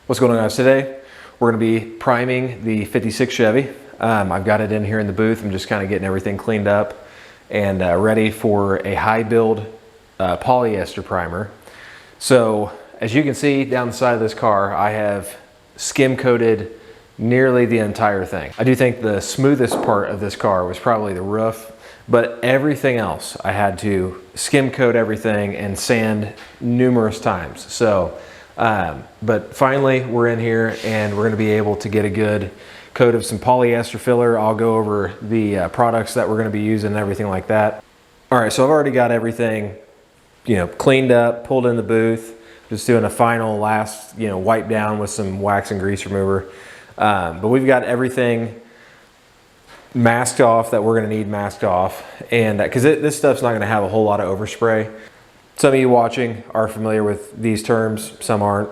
What's going on, guys? Today we're going to be priming the 56 Chevy. I've got it in here in the booth. I'm just kind of getting everything cleaned up and ready for a high build polyester primer. So as you can see down the side of this car, I have skim coated nearly the entire thing. I do think the smoothest part of this car was probably the roof, but everything else I had to skim coat everything and sand numerous times. So but finally we're in here and we're going to be able to get a good coat of some polyester filler. I'll go over the products that we're going to be using and everything like that. All right, so I've already got everything, cleaned up, pulled in the booth, just doing a final last, wipe down with some wax and grease remover. But we've got everything masked off that we're going to need masked off, and because this stuff's not going to have a whole lot of overspray. Some of you watching are familiar with these terms, some aren't,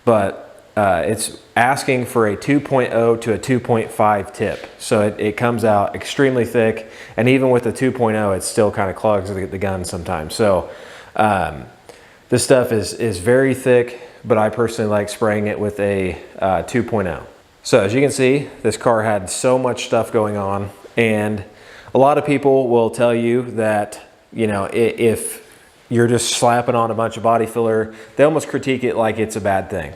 but it's asking for a 2.0 to a 2.5 tip. So it comes out extremely thick, and even with the 2.0, it still kind of clogs the gun sometimes. So this stuff is very thick, but I personally like spraying it with a 2.0. So as you can see, this car had so much stuff going on, and a lot of people will tell you that, if you're just slapping on a bunch of body filler, they almost critique it like it's a bad thing.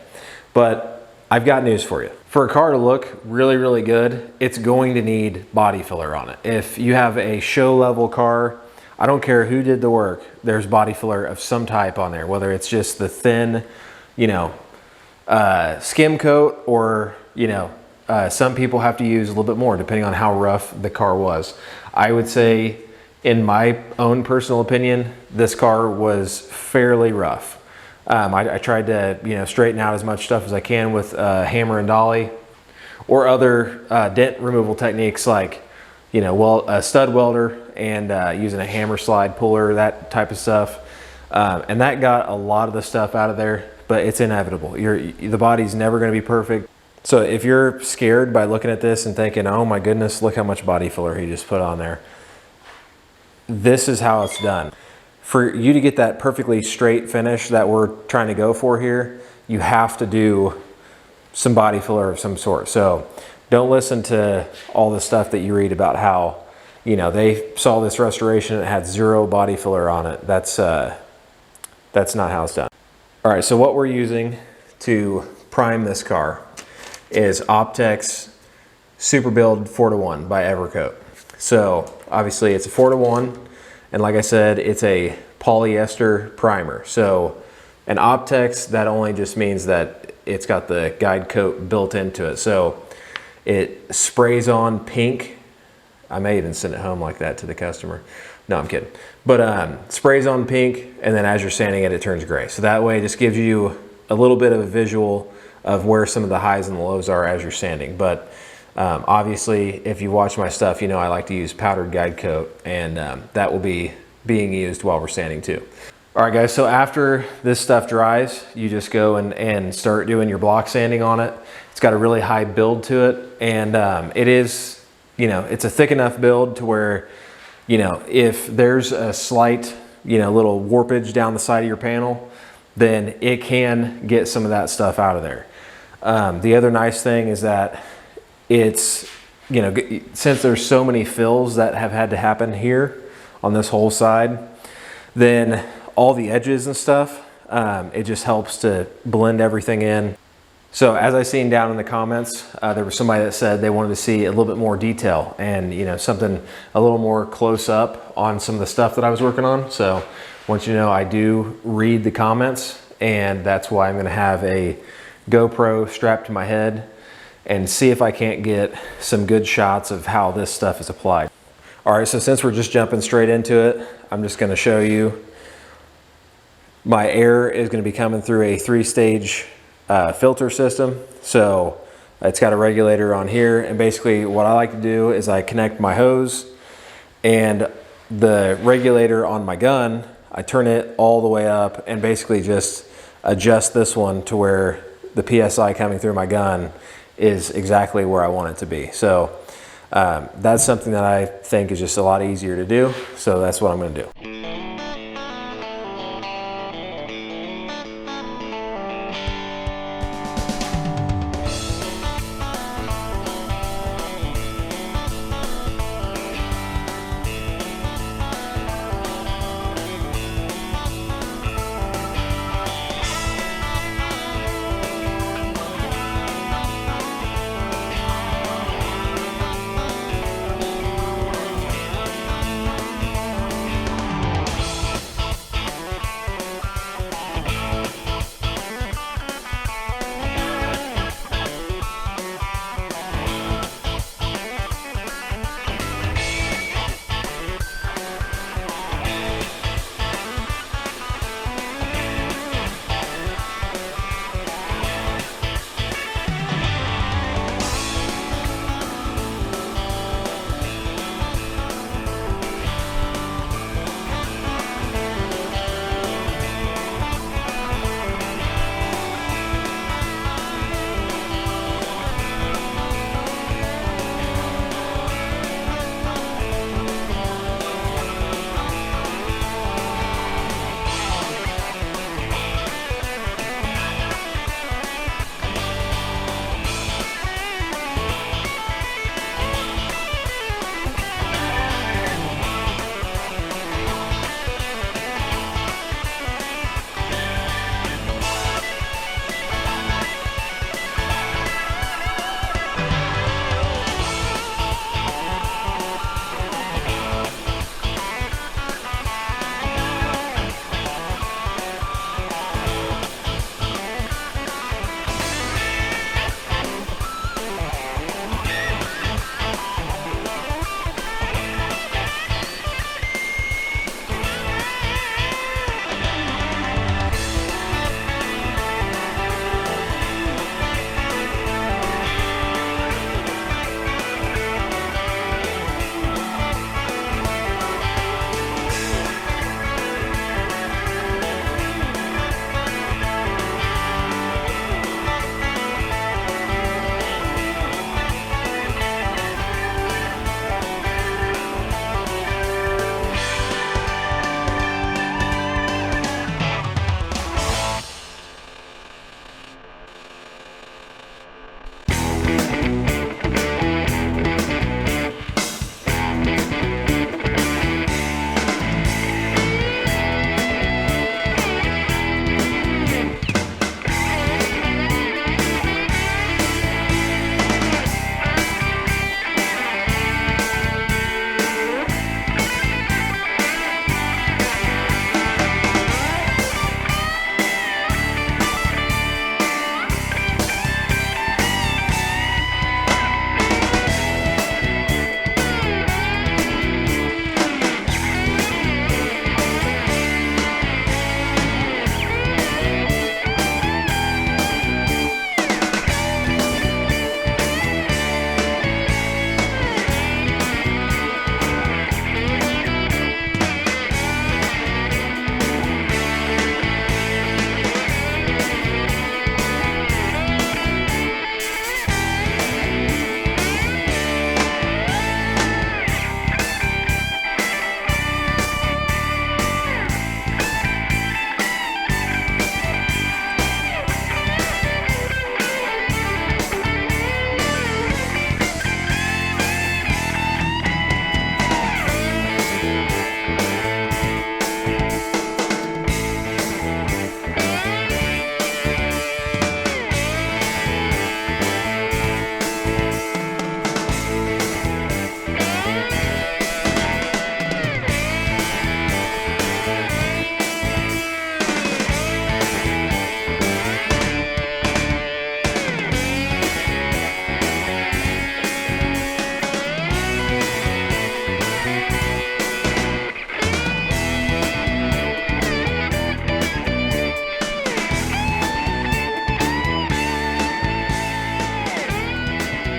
But I've got news for you. For a car to look really, really good, it's going to need body filler on it. If you have a show level car, I don't care who did the work, there's body filler of some type on there, whether it's just the thin, skim coat, or, some people have to use a little bit more depending on how rough the car was. I would say, in my own personal opinion, this car was fairly rough. I tried to, straighten out as much stuff as I can with hammer and dolly, or other dent removal techniques like, a stud welder and using a hammer slide puller, that type of stuff. And that got a lot of the stuff out of there, but it's inevitable. The body's never going to be perfect. So if you're scared by looking at this and thinking, oh my goodness, look how much body filler he just put on there, this is how it's done. For you to get that perfectly straight finish that we're trying to go for here, you have to do some body filler of some sort. So don't listen to all the stuff that you read about how, they saw this restoration and it had zero body filler on it. That's not how it's done. All right, so what we're using to prime this car is Optex Super Build 4-to-1 by EverCoat. So obviously it's a 4-to-1, and like I said, it's a polyester primer. So an Optex, that only just means that it's got the guide coat built into it. So it sprays on pink. I may even send it home like that to the customer. No, I'm kidding. But sprays on pink, and then as you're sanding it, it turns gray. So that way it just gives you a little bit of a visual of where some of the highs and the lows are as you're sanding. But obviously, if you watch my stuff, I like to use powdered guide coat, and that will be being used while we're sanding too. All right, guys, so after this stuff dries, you just go and start doing your block sanding on it. It's got a really high build to it, and it is, it's a thick enough build to where, if there's a slight, little warpage down the side of your panel, then it can get some of that stuff out of there. The other nice thing is that it's, since there's so many fills that have had to happen here on this whole side, then all the edges and stuff, it just helps to blend everything in. So as I seen down in the comments, there was somebody that said they wanted to see a little bit more detail and, something a little more close up on some of the stuff that I was working on. So I want you to know I do read the comments, and that's why I'm going to have a GoPro strapped to my head and see if I can't get some good shots of how this stuff is applied. All right, so since we're just jumping straight into it, I'm just going to show you my air is going to be coming through a 3-stage filter system. So it's got a regulator on here, and basically what I like to do is I connect my hose and the regulator on my gun, I turn it all the way up and basically just adjust this one to where the PSI coming through my gun is exactly where I want it to be. So that's something that I think is just a lot easier to do. So that's what I'm going to do.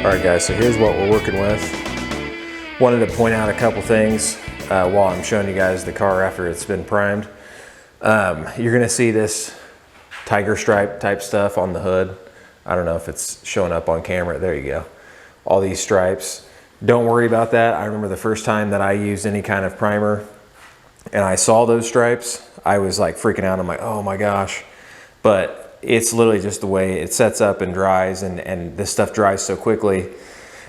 All right guys, so here's what we're working with. Wanted to point out a couple things while I'm showing you guys the car after it's been primed. You're gonna see this tiger stripe type stuff on the hood. I don't know if it's showing up on camera. There you go. All these stripes. Don't worry about that. I remember the first time that I used any kind of primer and I saw those stripes, I was like freaking out. I'm like, oh my gosh. But it's literally just the way it sets up and dries, and this stuff dries so quickly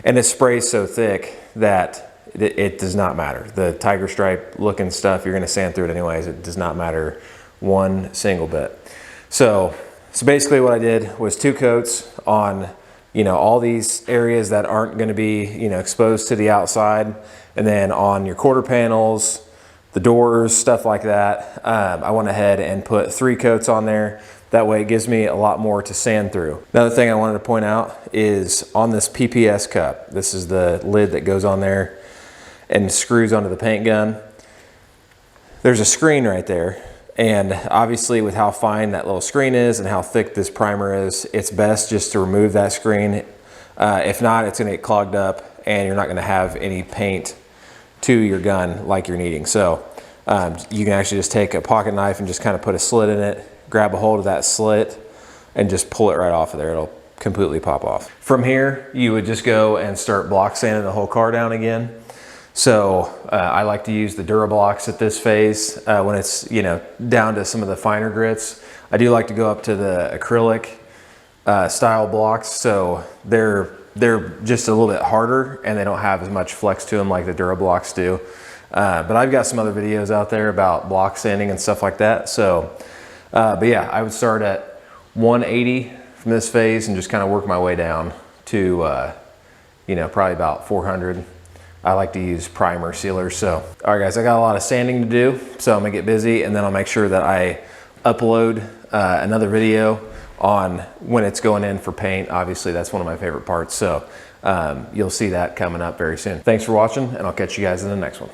and it sprays so thick that it does not matter. The tiger stripe looking stuff, you're gonna sand through it anyways. It does not matter one single bit. So basically what I did was 2 coats on, you know, all these areas that aren't gonna be, you know, exposed to the outside, and then on your quarter panels, the doors, stuff like that. I went ahead and put 3 coats on there. That way it gives me a lot more to sand through. Another thing I wanted to point out is on this PPS cup, this is the lid that goes on there and screws onto the paint gun. There's a screen right there. And obviously with how fine that little screen is and how thick this primer is, it's best just to remove that screen. If not, it's gonna get clogged up and you're not gonna have any paint to your gun like you're needing. So you can actually just take a pocket knife and just kind of put a slit in it, grab a hold of that slit and just pull it right off of there. It'll completely pop off. From here, you would just go and start block sanding the whole car down again. So I like to use the Durablocks at this phase when it's, you know, down to some of the finer grits. I do like to go up to the acrylic style blocks. So they're just a little bit harder and they don't have as much flex to them like the Durablocks do. But I've got some other videos out there about block sanding and stuff like that. So, but yeah, I would start at 180 from this phase and just kind of work my way down to, you know, probably about 400. I like to use primer sealers. So, all right guys, I got a lot of sanding to do. So I'm gonna get busy and then I'll make sure that I upload another video on when it's going in for paint. Obviously that's one of my favorite parts. So you'll see that coming up very soon. Thanks for watching and I'll catch you guys in the next one.